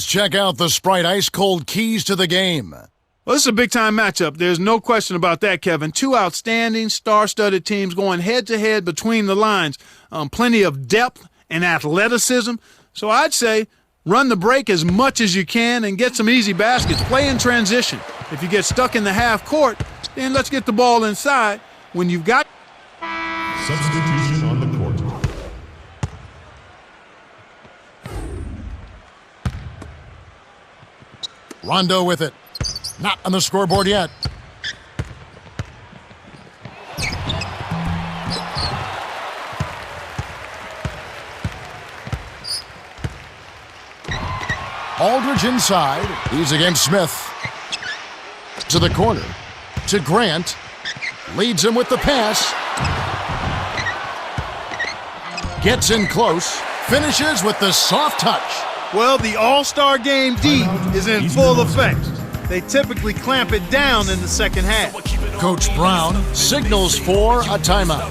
Let's check out the Sprite ice-cold keys to the game. Well, this is a big-time matchup. There's no question about that, Kevin. Two outstanding, star-studded teams going head-to-head between the lines. Plenty of depth and athleticism. So I'd say run the break as much as you can and get some easy baskets. Play in transition. If you get stuck in the half court, then let's get the ball inside. When you've got substitution on the court. Rondo with it. Not on the scoreboard yet. Aldridge inside. He's against Smith. To the corner. To Grant. Leads him with the pass. Gets in close. Finishes with the soft touch. Well, the All-Star Game D is in full effect. They typically clamp it down in the second half. Coach Brown signals for a timeout.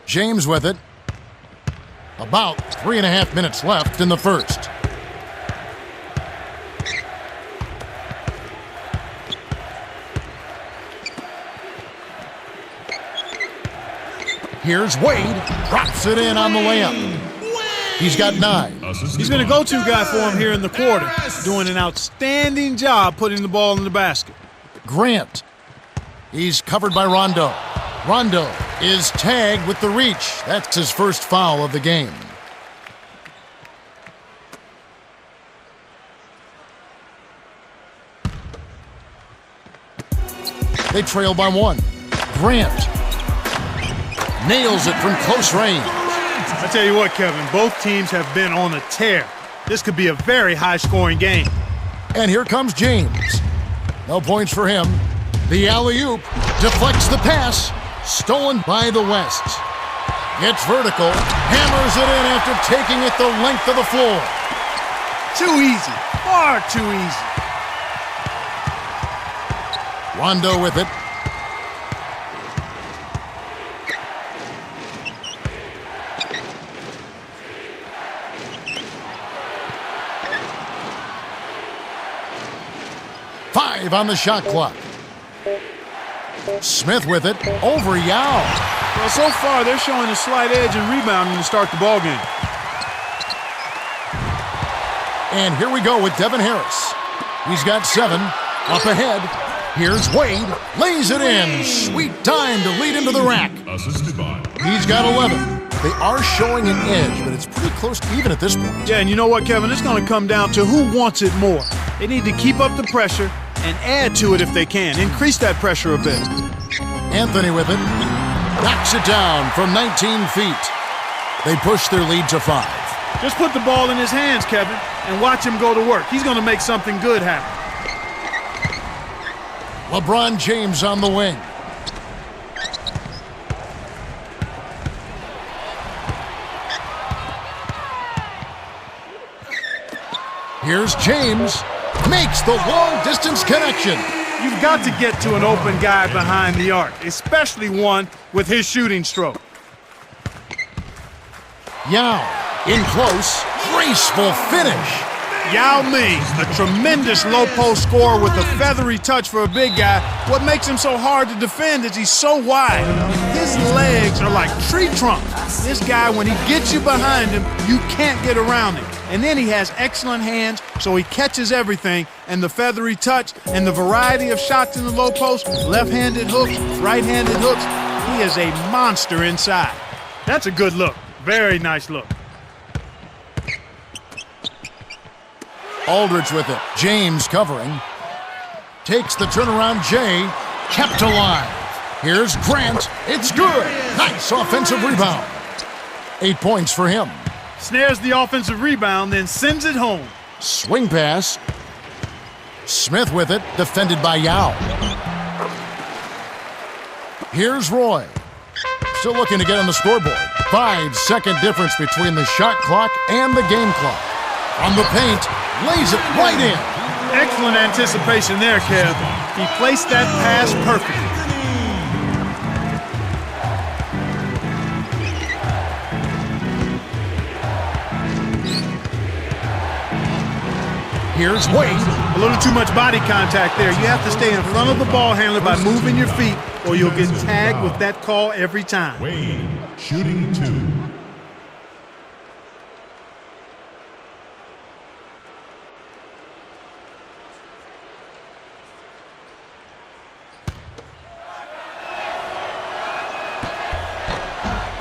James with it. About 3.5 minutes left in the first. Here's Wade. Drops it in on the layup. He's got 9. He's been a go-to guy for him here in the quarter, doing an outstanding job putting the ball in the basket. Grant. He's covered by Rondo. Rondo is tagged with the reach. That's his first foul of the game. They trail by 1. Grant nails it from close range. I tell you what, Kevin, both teams have been on a tear. This could be a very high-scoring game. And here comes James. No points for him. The alley-oop deflects the pass. Stolen by the West. Gets vertical. Hammers it in after taking it the length of the floor. Too easy. Far too easy. Rondo with it. Five on the shot clock. Smith with it, over Yao. Well, so far they're showing a slight edge in rebounding to start the ball game. And here we go with Devin Harris. He's got 7, up ahead. Here's Wade, lays it in. Sweet time to lead into the rack. He's got 11. They are showing an edge, but it's pretty close to even at this point. Yeah, and you know what, Kevin? It's going to come down to who wants it more. They need to keep up the pressure and add to it if they can. Increase that pressure a bit. Anthony with it. Knocks it down from 19 feet. They push their lead to 5. Just put the ball in his hands, Kevin, and watch him go to work. He's going to make something good happen. LeBron James on the wing. Here's James. Makes the long-distance connection. You've got to get to an open guy behind the arc, especially one with his shooting stroke. Yao in close. Graceful finish. Yao Ming, a tremendous low-post scorer with a feathery touch for a big guy. What makes him so hard to defend is he's so wide. His legs are like tree trunks. This guy, when he gets you behind him, you can't get around him. And then he has excellent hands, so he catches everything. And the feathery touch and the variety of shots in the low post, left-handed hooks, right-handed hooks, he is a monster inside. That's a good look. Very nice look. Aldridge with it. James covering. Takes the turnaround Jay. Kept alive. Here's Grant. It's good. Nice offensive rebound. 8 points for him. Snares the offensive rebound, then sends it home. Swing pass. Smith with it. Defended by Yao. Here's Roy. Still looking to get on the scoreboard. 5-second difference between the shot clock and the game clock. From the paint, lays it right in. Excellent anticipation there, Kev. He placed that pass perfectly. Here's Wade. A little too much body contact there. You have to stay in front of the ball handler by moving your feet, or you'll get tagged with that call every time. Wade, shooting 2.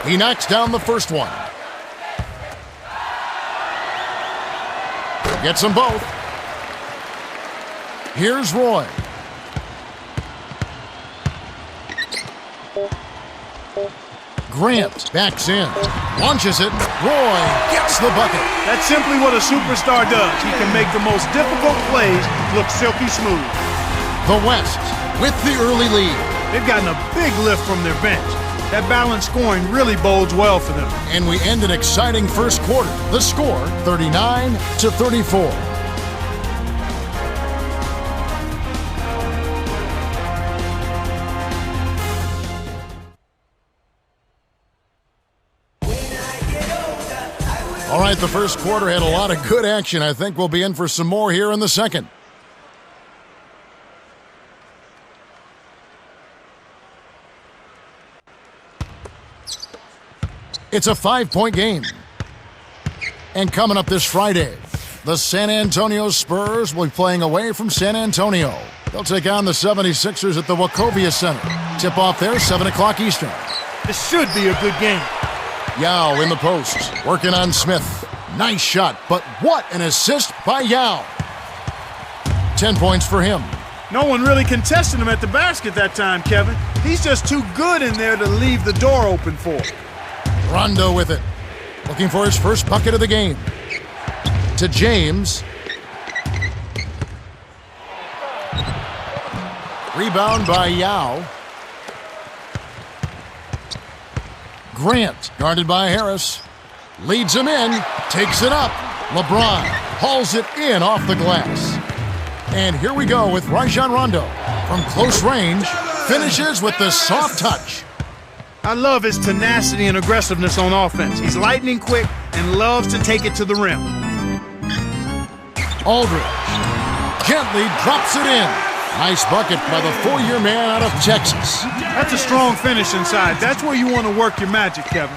He knocks down the first one. Gets them both. Here's Roy. Grant backs in, launches it. Roy gets the bucket. That's simply what a superstar does. He can make the most difficult plays look silky smooth. The West with the early lead. They've gotten a big lift from their bench. That balanced scoring really bodes well for them. And we end an exciting first quarter. The score, 39-34. All right, the first quarter had a lot of good action. I think we'll be in for some more here in the second. It's a 5-point game. And coming up this Friday, the San Antonio Spurs will be playing away from San Antonio. They'll take on the 76ers at the Wachovia Center. Tip-off there, 7 o'clock Eastern. This should be a good game. Yao in the post, working on Smith. Nice shot, but what an assist by Yao. 10 points for him. No one really contested him at the basket that time, Kevin. He's just too good in there to leave the door open for. Rondo with it, looking for his first bucket of the game. To James. Rebound by Yao. Grant, guarded by Harris. Leads him in, takes it up. LeBron hauls it in off the glass. And here we go with Rajon Rondo. From close range, finishes with the soft touch. I love his tenacity and aggressiveness on offense. He's lightning quick and loves to take it to the rim. Aldridge gently drops it in. Nice bucket by the 4-year man out of Texas. That's a strong finish inside. That's where you want to work your magic, Kevin.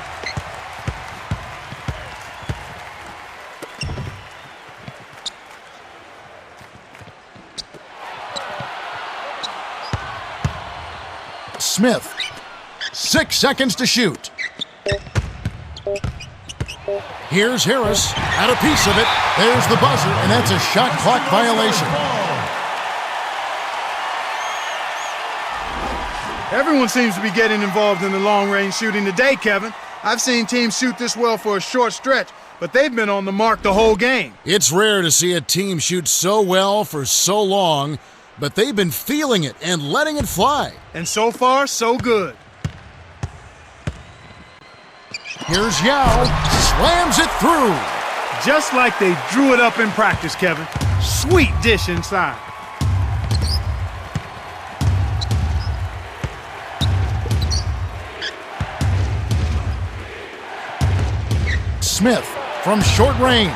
Smith, 6 seconds to shoot. Here's Harris, had a piece of it. There's the buzzer, and that's a shot clock violation. Everyone seems to be getting involved in the long-range shooting today, Kevin. I've seen teams shoot this well for a short stretch, but they've been on the mark the whole game. It's rare to see a team shoot so well for so long, but they've been feeling it and letting it fly. And so far, so good. Here's Yao, slams it through. Just like they drew it up in practice, Kevin. Sweet dish inside. Smith from short range.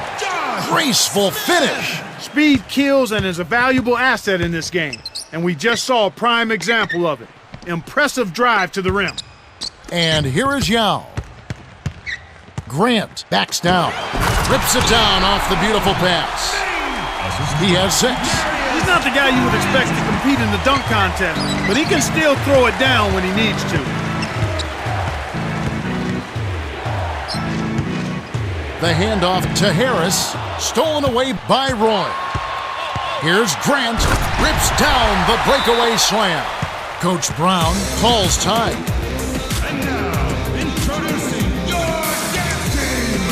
Graceful finish. Speed kills and is a valuable asset in this game. And we just saw a prime example of it. Impressive drive to the rim. And here is Yao. Grant backs down. Rips it down off the beautiful pass. He has 6. He's not the guy you would expect to compete in the dunk contest, but he can still throw it down when he needs to. The handoff to Harris, stolen away by Roy. Here's Grant, rips down the breakaway slam. Coach Brown calls time. And now, introducing your dance team.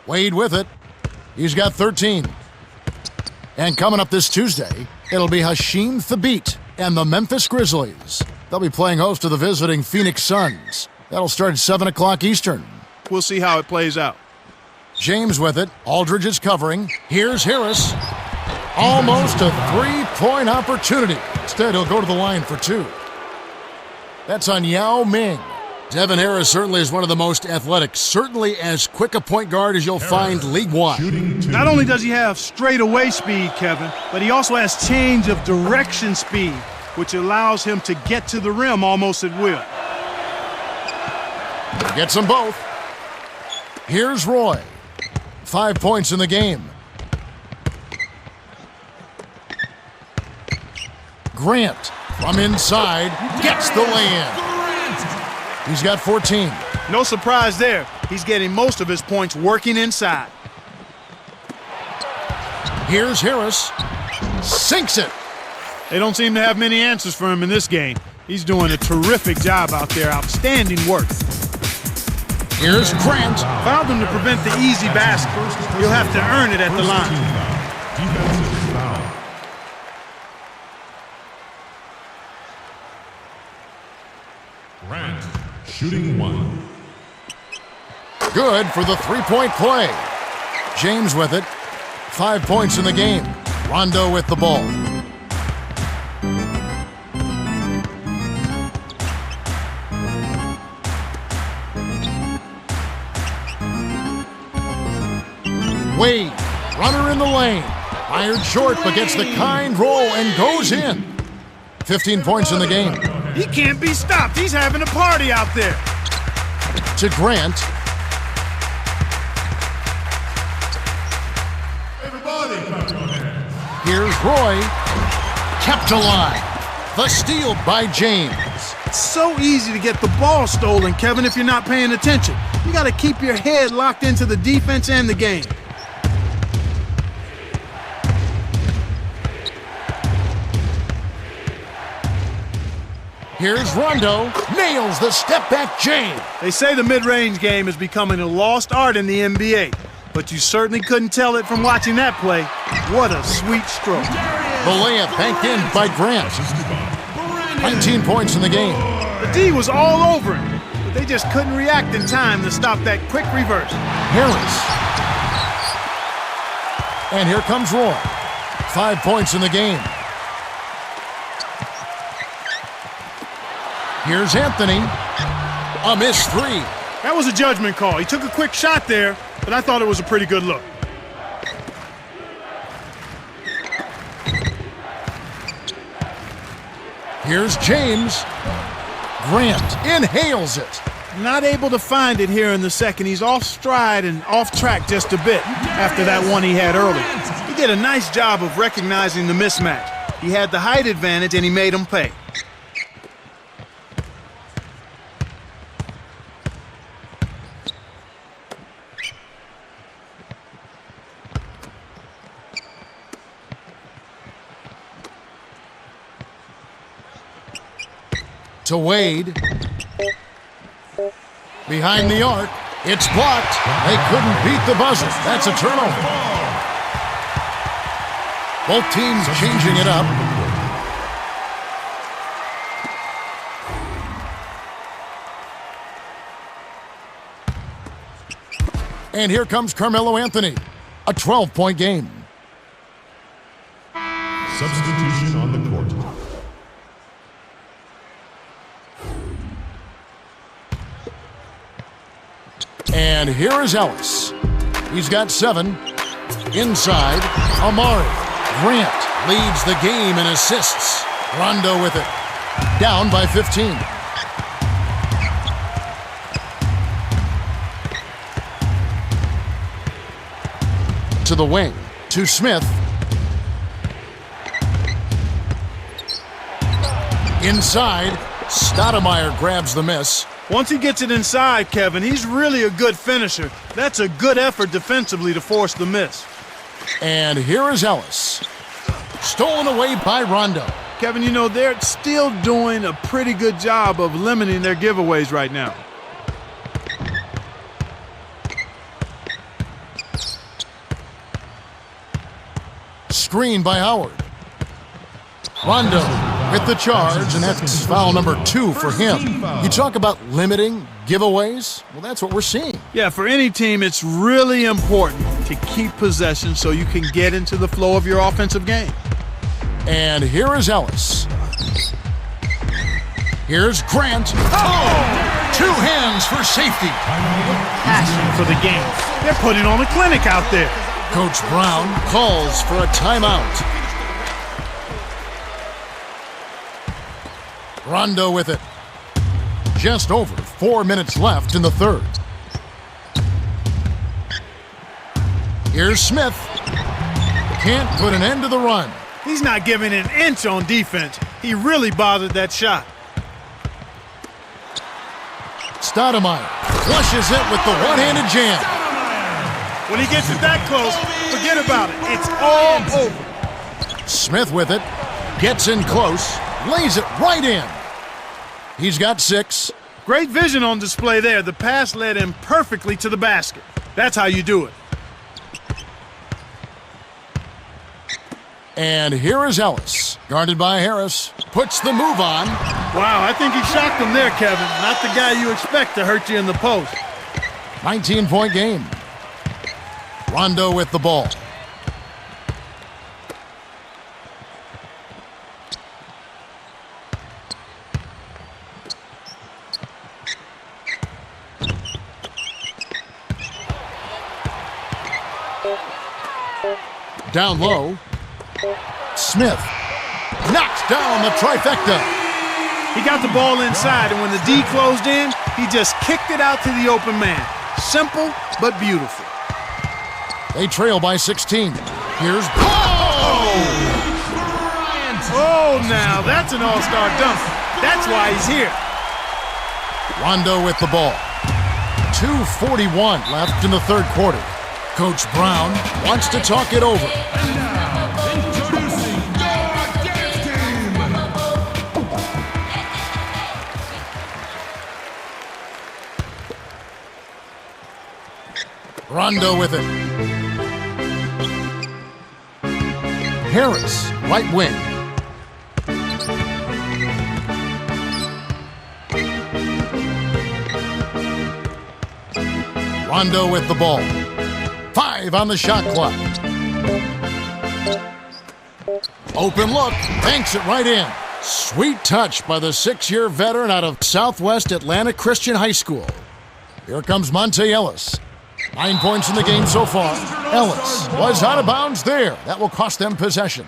Wade with it. He's got 13. And coming up this Tuesday, it'll be Hasheem Thabeet and the Memphis Grizzlies. They'll be playing host to the visiting Phoenix Suns. That'll start at 7 o'clock Eastern. We'll see how it plays out. James with it. Aldridge is covering. Here's Harris. Almost a three-point opportunity. Instead, he'll go to the line for 2. That's on Yao Ming. Devin Harris certainly is one of the most athletic, certainly as quick a point guard as you'll find league-wide. Not only does he have straightaway speed, Kevin, but he also has change of direction speed, which allows him to get to the rim almost at will. Gets them both. Here's Roy. 5 points in the game. Grant from inside gets the lay-in. He's got 14. No surprise there. He's getting most of his points working inside. Here's Harris. Sinks it. They don't seem to have many answers for him in this game. He's doing a terrific job out there. Outstanding work. Here's Grant. Fouled him to prevent the easy basket. He'll have to earn it at the line. Defensive foul. Grant, shooting 1. Good for the three-point play. James with it. 5 points in the game. Rondo with the ball. Wade, runner in the lane. Fired short, but gets the kind roll and goes in. 15 points in the game. He can't be stopped. He's having a party out there. To Grant. Everybody clap your hands. Here's Roy. Kept alive. The steal by James. It's so easy to get the ball stolen, Kevin, if you're not paying attention. You got to keep your head locked into the defense and the game. Here's Rondo. Nails the step-back jam. They say the mid-range game is becoming a lost art in the NBA, but you certainly couldn't tell it from watching that play. What a sweet stroke. The layup banked in by Grant. 19 points in the game. The D was all over him, but they just couldn't react in time to stop that quick reverse. Harris. And here comes Roy. 5 points in the game. Here's Anthony. A missed 3. That was a judgment call. He took a quick shot there, but I thought it was a pretty good look. Here's James. Grant inhales it. Not able to find it here in the second. He's off stride and off track just a bit after that one he had early. He did a nice job of recognizing the mismatch. He had the height advantage and he made him pay. To Wade. Behind the arc. It's blocked. They couldn't beat the buzzer. That's a turnover. Both teams changing it up. And here comes Carmelo Anthony. A 12-point game. Substitution on the court. And here is Ellis. He's got 7. Inside, Amari. Grant leads the game in assists. Rondo with it. Down by 15. To the wing. To Smith. Inside, Stoudemire grabs the miss. Once he gets it inside, Kevin, he's really a good finisher. That's a good effort defensively to force the miss. And here is Ellis. Stolen away by Rondo. Kevin, you know, they're still doing a pretty good job of limiting their giveaways right now. screen by Howard. Rondo with the charge, and that's foul number 2 for him. You talk about limiting giveaways. Well, that's what we're seeing. Yeah, for any team, it's really important to keep possession so you can get into the flow of your offensive game. And here is Ellis. Here's Grant. Oh! 2 hands for safety. Passion for the game. They're putting on a clinic out there. Coach Brown calls for a timeout. Rondo with it. Just over 4 minutes left in the third. Here's Smith. Can't put an end to the run. He's not giving an inch on defense. He really bothered that shot. Stoudemire flushes it with the one-handed jam. When he gets it that close, forget about it. It's all over. Smith with it. Gets in close. Lays it right in. He's got 6. Great vision on display there. The pass led him perfectly to the basket. That's how you do it. And here is Ellis, guarded by Harris. Puts the move on. Wow, I think he shocked him there, Kevin. Not the guy you expect to hurt you in the post. 19-point game. Rondo with the ball. Down low. Smith knocks down the trifecta. He got the ball inside, and when the D closed in, he just kicked it out to the open man. Simple, but beautiful. They trail by 16. Here's Oh, now that's an all-star dunk. That's why he's here. Rondo with the ball. 2:41 left in the third quarter. Coach Brown wants to talk it over. Introducing your dance team. Rondo with it. Harris, right wing. Rondo with the ball. 5 on the shot clock. Open look, banks it right in. Sweet touch by the 6-year veteran out of Southwest Atlanta Christian High School. Here comes Monte Ellis. 9 points in the game so far. Ellis was out of bounds there. That will cost them possession.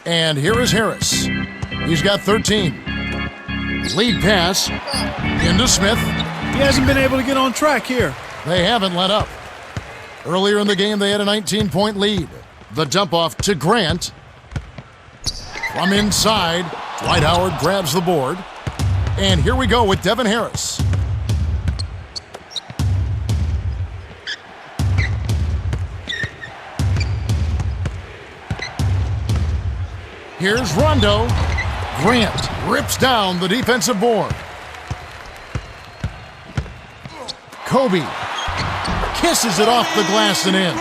And here is Harris. He's got 13. Lead pass into Smith. He hasn't been able to get on track here. They haven't let up. Earlier in the game, they had a 19-point lead. The dump off to Grant. From inside, Dwight Howard grabs the board. And here we go with Devin Harris. Here's Rondo. Grant rips down the defensive board. Kobe kisses it off the glass and in.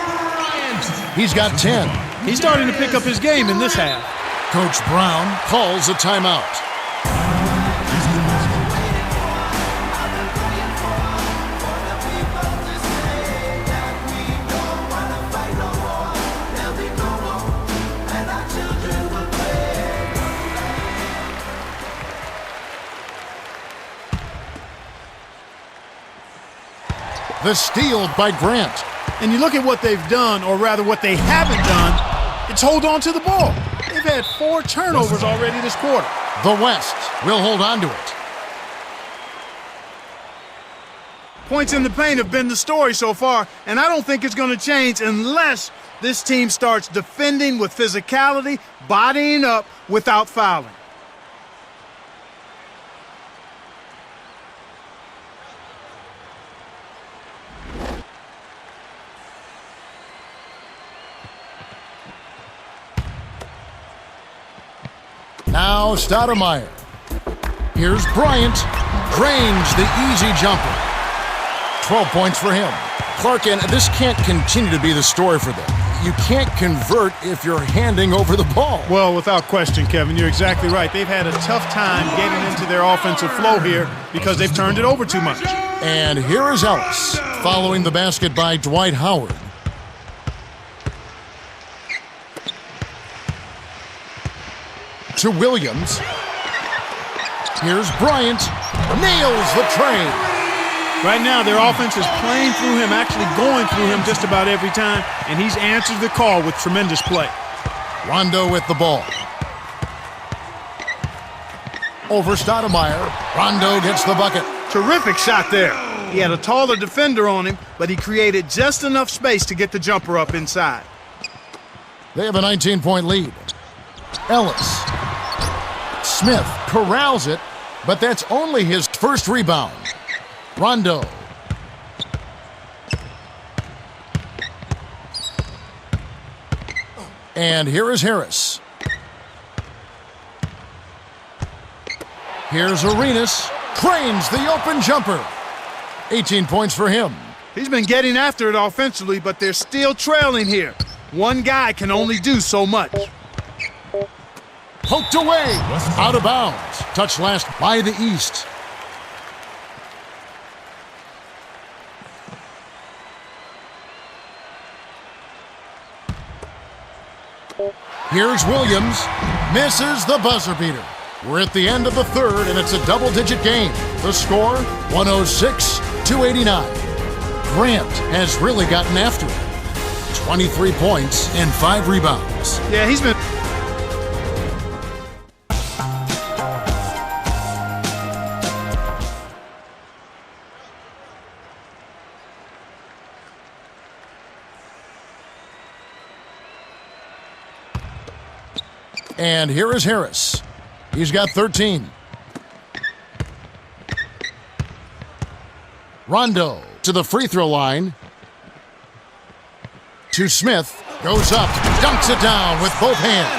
He's got 10. He's starting to pick up his game in this half. Coach Brown calls a timeout. The steal by Grant. And you look at what they've done, or rather what they haven't done, it's hold on to the ball. They've had 4 turnovers already this quarter. The West will hold on to it. Points in the paint have been the story so far, and I don't think it's going to change unless this team starts defending with physicality, bodying up without fouling. Now Stoudemire. Here's Bryant. Drains the easy jumper. 12 points for him. Clark, and this can't continue to be the story for them. You can't convert if you're handing over the ball. Well, without question, Kevin, you're exactly right. They've had a tough time getting into their offensive flow here because they've turned it over too much. And here is Ellis, following the basket by Dwight Howard. To Williams. Here's Bryant. Nails the tray. Right now, their offense is playing through him, actually going through him just about every time, and he's answered the call with tremendous play. Rondo with the ball. Over Stoudemire. Rondo gets the bucket. Terrific shot there. He had a taller defender on him, but he created just enough space to get the jumper up inside. They have a 19-point lead. Ellis. Smith corrals it, but that's only his first rebound. Rondo. And here is Harris. Here's Arenas. Cranes the open jumper. 18 points for him. He's been getting after it offensively, but they're still trailing here. One guy can only do so much. Poked away. Out of bounds. Touch last by the East. Here's Williams. Misses the buzzer beater. We're at the end of the third, and it's a double-digit game. The score, 106-89. Grant has really gotten after it. 23 points and 5 rebounds. Yeah, he's been... And here is Harris. He's got 13. Rondo to the free throw line. To Smith. Goes up. Dunks it down with both hands.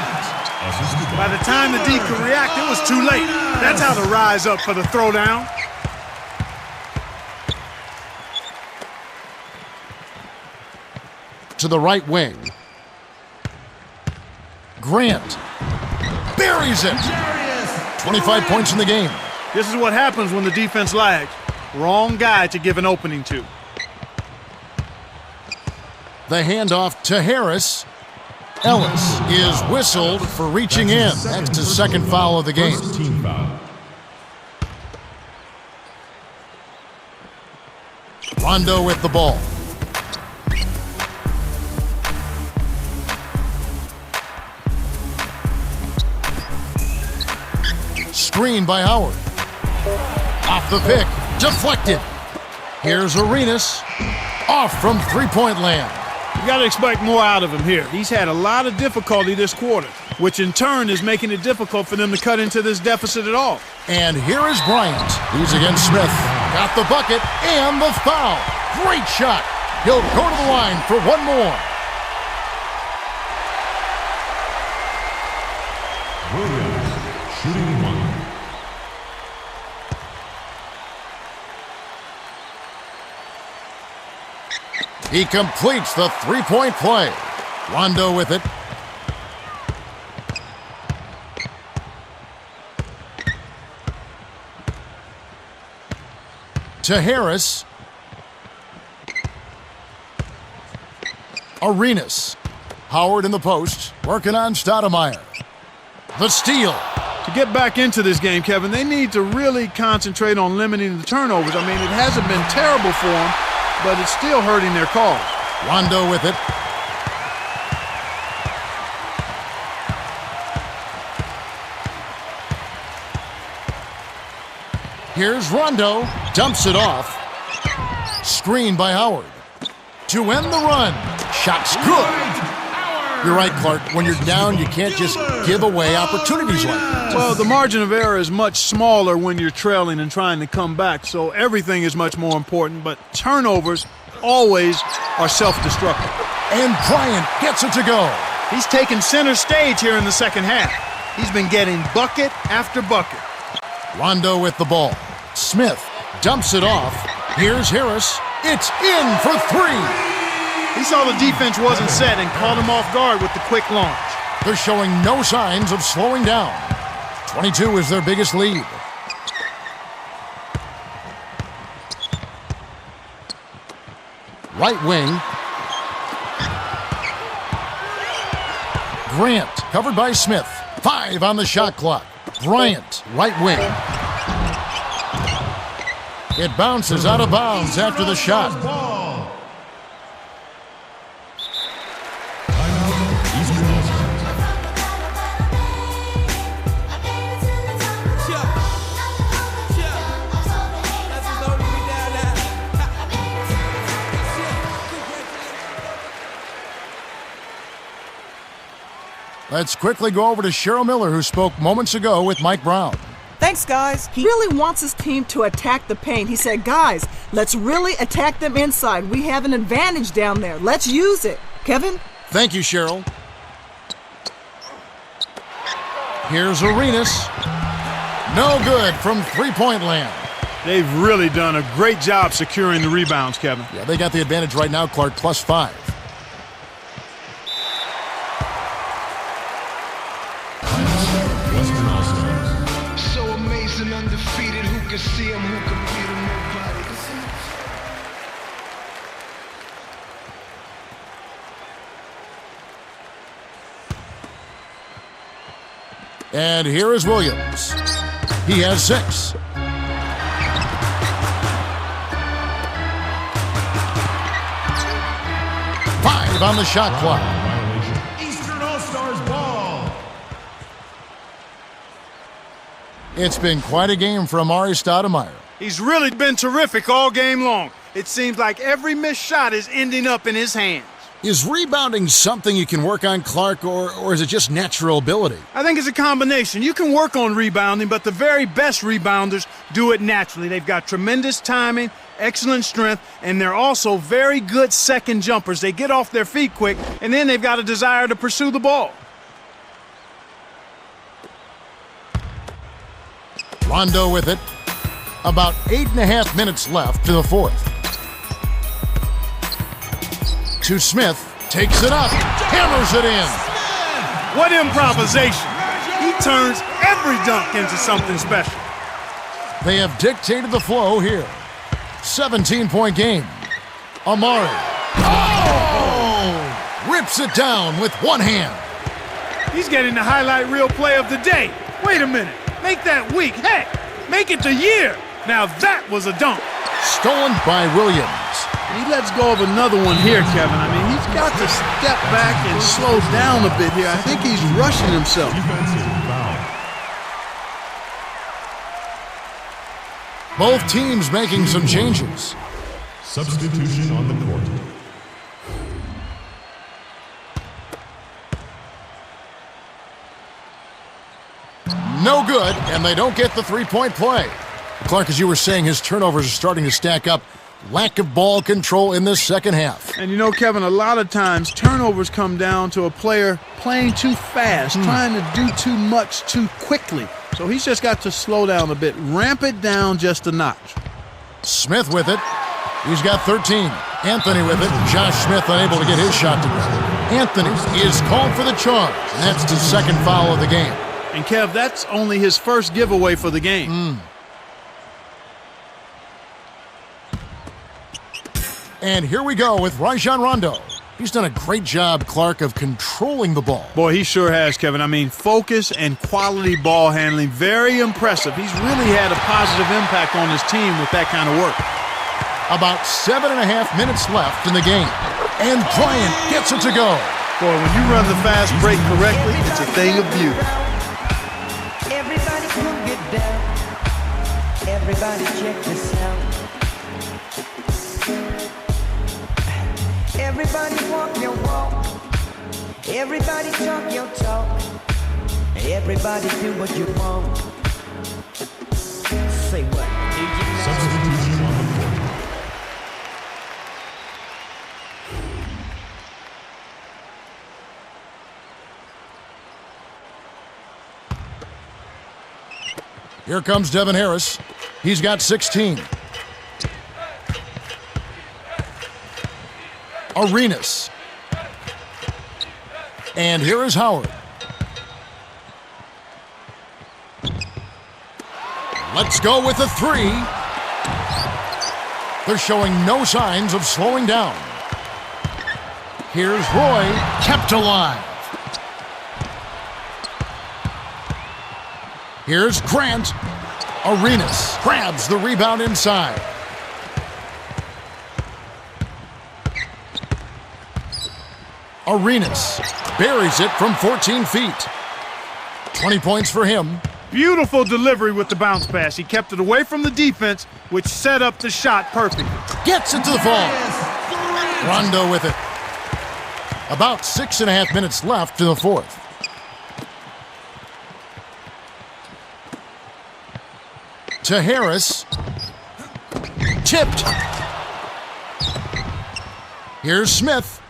By the time the D could react, it was too late. That's how to rise up for the throwdown. To the right wing. Grant. Buries it. 25 points in the game. This is what happens when the defense lags. Wrong guy to give an opening to. The handoff to Harris. Ellis is whistled for reaching in. That's his second foul of the game. Rondo with the ball. Screen by Howard. Off the pick. Deflected. Here's Arenas. Off from three-point land. You got to expect more out of him here. He's had a lot of difficulty this quarter, which in turn is making it difficult for them to cut into this deficit at all. And here is Bryant. He's against Smith. Got the bucket and the foul. Great shot. He'll go to the line for one more. Williams, shooting one. He completes the three-point play. Rondo with it. To Harris. Arenas. Howard in the post, working on Stoudemire. The steal. To get back into this game, Kevin, they need to really concentrate on limiting the turnovers. I mean, it hasn't been terrible for them, but it's still hurting their cause. Rondo with it. Here's Rondo. Dumps it off. Screen by Howard. To end the run. Shot's good. You're right, Clark. When you're down, you can't just give away opportunities like that. Well, the margin of error is much smaller when you're trailing and trying to come back, so everything is much more important, but turnovers always are self-destructive. And Bryant gets it to go. He's taken center stage here in the second half. He's been getting bucket after bucket. Rondo with the ball. Smith dumps it off. Here's Harris. It's in for three. He saw the defense wasn't set and caught him off guard with the quick launch. They're showing no signs of slowing down. 22 is their biggest lead. Right wing. Grant, covered by Smith. 5 on the shot clock. Bryant, right wing. It bounces out of bounds after the shot. Let's quickly go over to Cheryl Miller, who spoke moments ago with Mike Brown. Thanks, guys. He really wants his team to attack the paint. He said, guys, let's really attack them inside. We have an advantage down there. Let's use it. Kevin? Thank you, Cheryl. Here's Arenas. No good from three-point land. They've really done a great job securing the rebounds, Kevin. Yeah, they got the advantage right now, Clark, +5. So amazing, undefeated. Who can see him? Who can beat him? Nobody. And here is Williams. He has 6. Five on the shot clock. Eastern All-Stars ball. It's been quite a game for Amari Stoudemire. He's really been terrific all game long. It seems like every missed shot is ending up in his hands. Is rebounding something you can work on, Clark, or is it just natural ability? I think it's a combination. You can work on rebounding, but the very best rebounders do it naturally. They've got tremendous timing, excellent strength, and they're also very good second jumpers. They get off their feet quick, and then they've got a desire to pursue the ball. Rondo with it. About 8.5 minutes left to the fourth. To Smith, takes it up, hammers it in. What improvisation! He turns every dunk into something special. They have dictated the flow here. 17-point game. Amari. Oh! Rips it down with one hand. He's getting the highlight reel play of the day. Wait a minute. Make that week. Heck, make it the year. Now that was a dunk. Stolen by Williams. He lets go of another one here, Kevin. I mean, he's got to step back and slow down a bit here. I think he's rushing himself. Defensive foul. Both teams making some changes. Substitution on the court. No good, and they don't get the three-point play. Clark, as you were saying, his turnovers are starting to stack up. Lack of ball control in this second half. And you know, Kevin, a lot of times turnovers come down to a player playing too fast, trying to do too much too quickly. So he's just got to slow down a bit, ramp it down just a notch. Smith with it. He's got 13. Anthony with it. Josh Smith unable to get his shot to go. Anthony is called for the charge, and that's the second foul of the game. And Kev, that's only his first giveaway for the game. And here we go with Rajon Rondo. He's done a great job, Clark, of controlling the ball. Boy, he sure has, Kevin. I mean, focus and quality ball handling, very impressive. He's really had a positive impact on his team with that kind of work. About 7.5 minutes left in the game. And Bryant gets it to go. Boy, when you run the fast break correctly, it's a thing of beauty. Everybody come get down. Everybody check this out. Everybody walk your walk. Everybody talk your talk. Everybody do what you want. Say what? Substitution on the court. Here comes Devin Harris. He's got 16. Arenas. And here is Howard. Let's go with a three. They're showing no signs of slowing down. Here's Roy, kept alive. Here's Grant. Arenas grabs the rebound inside. Arenas buries it from 14 feet. 20 points for him. Beautiful delivery with the bounce pass. He kept it away from the defense, which set up the shot perfectly. Gets it to the fall. Rondo with it. About 6.5 minutes left to the fourth. To Harris. Tipped. Here's Smith.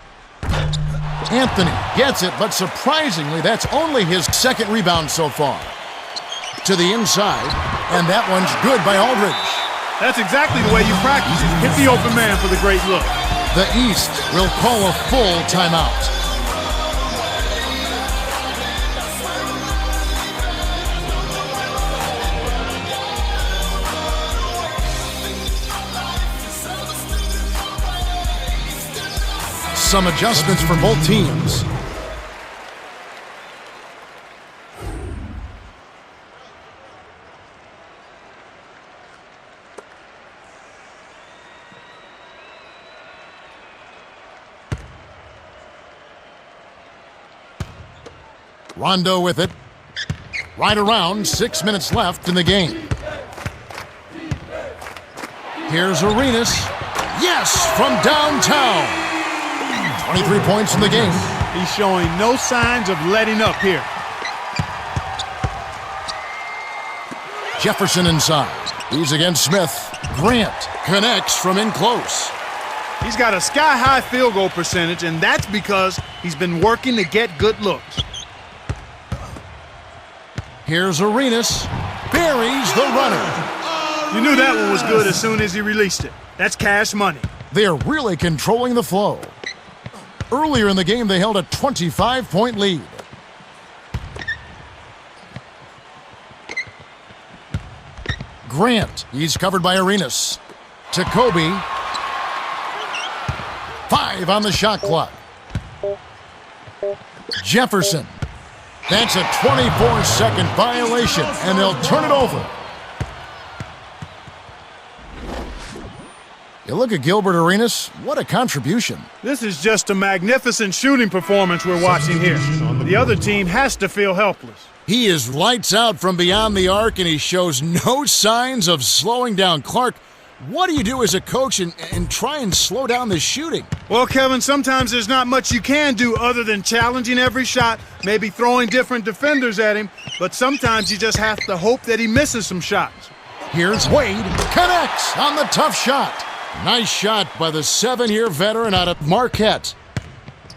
Anthony gets it, but surprisingly, that's only his second rebound so far. To the inside, and that one's good by Aldridge. That's exactly the way you practice it. Hit the open man for the great look. The East will call a full timeout. Some adjustments for both teams. Rondo with it. Right around 6 minutes left in the game. Here's Arenas. Yes, from downtown. 23 points in the game. He's showing no signs of letting up here. Jefferson inside. He's against Smith. Grant connects from in close. He's got a sky-high field goal percentage, and that's because he's been working to get good looks. Here's Arenas. Buries the runner. You knew that one was good as soon as he released it. That's cash money. They're really controlling the flow. Earlier in the game, they held a 25-point lead. Grant, he's covered by Arenas. To Kobe. 5 on the shot clock. Jefferson. That's a 24-second violation, and they'll turn it over. You look at Gilbert Arenas, what a contribution. This is just a magnificent shooting performance we're watching here. The other team has to feel helpless. He is lights out from beyond the arc, and he shows no signs of slowing down. Clark, what do you do as a coach and try and slow down the shooting? Well, Kevin, sometimes there's not much you can do other than challenging every shot, maybe throwing different defenders at him, but sometimes you just have to hope that he misses some shots. Here's Wade, connects on the tough shot. Nice shot by the 7-year veteran out of Marquette.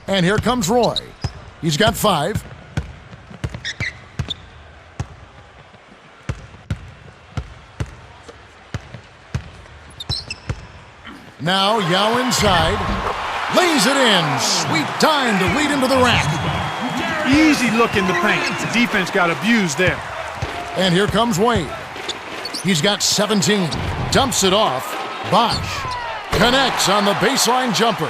And here comes Roy. He's got 5. Now Yao inside. Lays it in. Sweet time to lead into the rack. Easy look in the paint. The defense got abused there. And here comes Wade. He's got 17. Dumps it off. Bosch connects on the baseline jumper.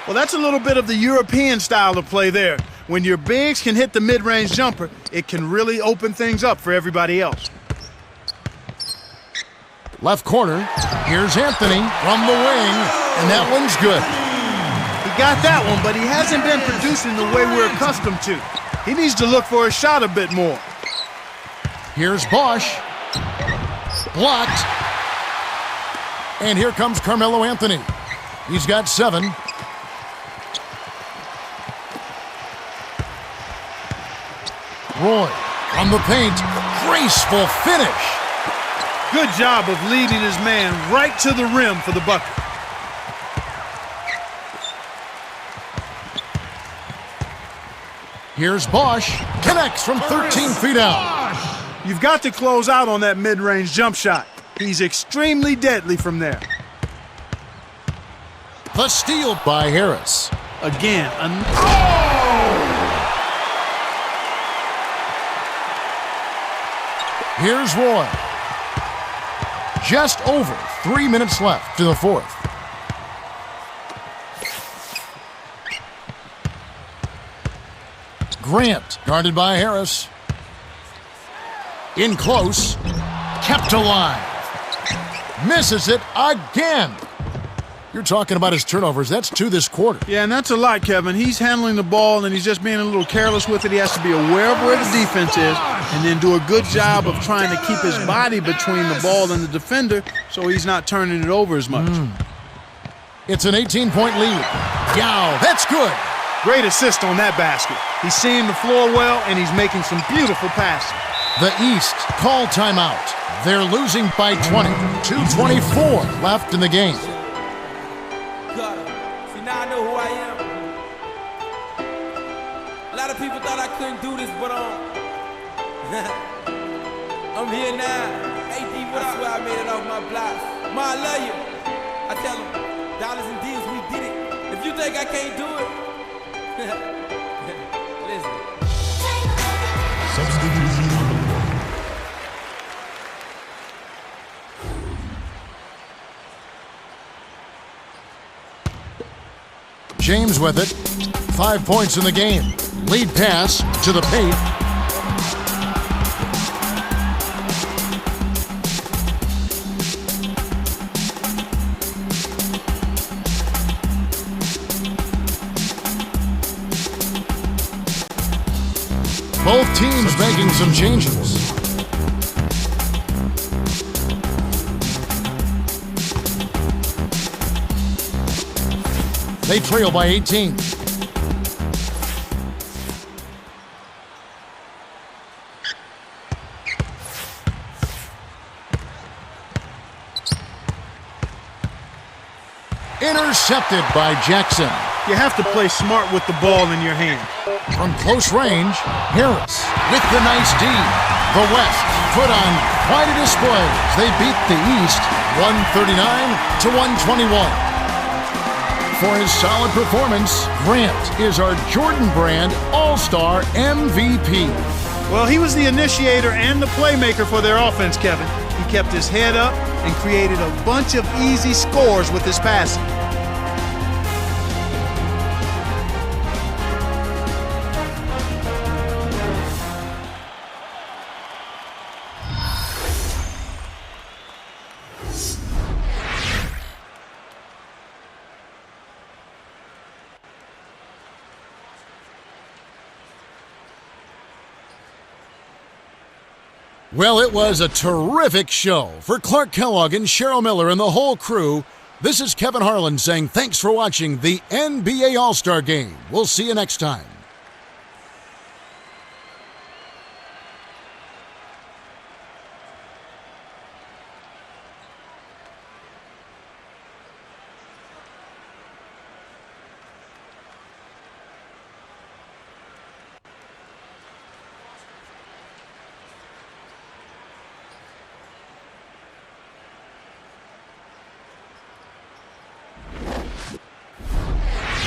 Well, that's a little bit of the European style of play there. When your bigs can hit the mid-range jumper, it can really open things up for everybody else. Left corner, here's Anthony from the wing, and that one's good. He got that one, but he hasn't been producing the way we're accustomed to. He needs to look for a shot a bit more. Here's Bosch. Blocked. And here comes Carmelo Anthony. He's got 7. Roy from the paint. Graceful finish. Good job of leading his man right to the rim for the bucket. Here's Bosch. Connects from 13 feet out. You've got to close out on that mid-range jump shot. He's extremely deadly from there. The steal by Harris. Again, Here's Roy. Just over 3 minutes left to the fourth. Grant, guarded by Harris. In close, kept alive. Misses it again. You're talking about his turnovers. That's 2 this quarter. yeah, and that's a lot, Kevin. He's handling the ball, and he's just being a little careless with it. He has to be aware of where the defense is and then do a good job of trying to keep his body between the ball and the defender so he's not turning it over as much. It's an 18-point lead. Yow, that's good. Great assist on that basket. He's seeing the floor well, and he's making some beautiful passes. The East call timeout. They're losing by 20. 2:24 left in the game. See, now I know who I am. A lot of people thought I couldn't do this, but I'm here now. Hey, D, what I swear I made it off my blocks. Ma, I love you. I tell them, dollars and deals, we did it. If you think I can't do it, listen. Substitution on the court. James with it. 5 points in the game. Lead pass to the paint. Both teams making some changes. They trail by 18. Intercepted by Jackson. You have to play smart with the ball in your hand. From close range, Harris with the nice D. The West put on quite a display as they beat the East 139 to 121. For his solid performance, Grant is our Jordan Brand All-Star MVP. Well, he was the initiator and the playmaker for their offense, Kevin. He kept his head up and created a bunch of easy scores with his passing. Well, it was a terrific show. For Clark Kellogg and Cheryl Miller and the whole crew, this is Kevin Harlan saying thanks for watching the NBA All-Star Game. We'll see you next time.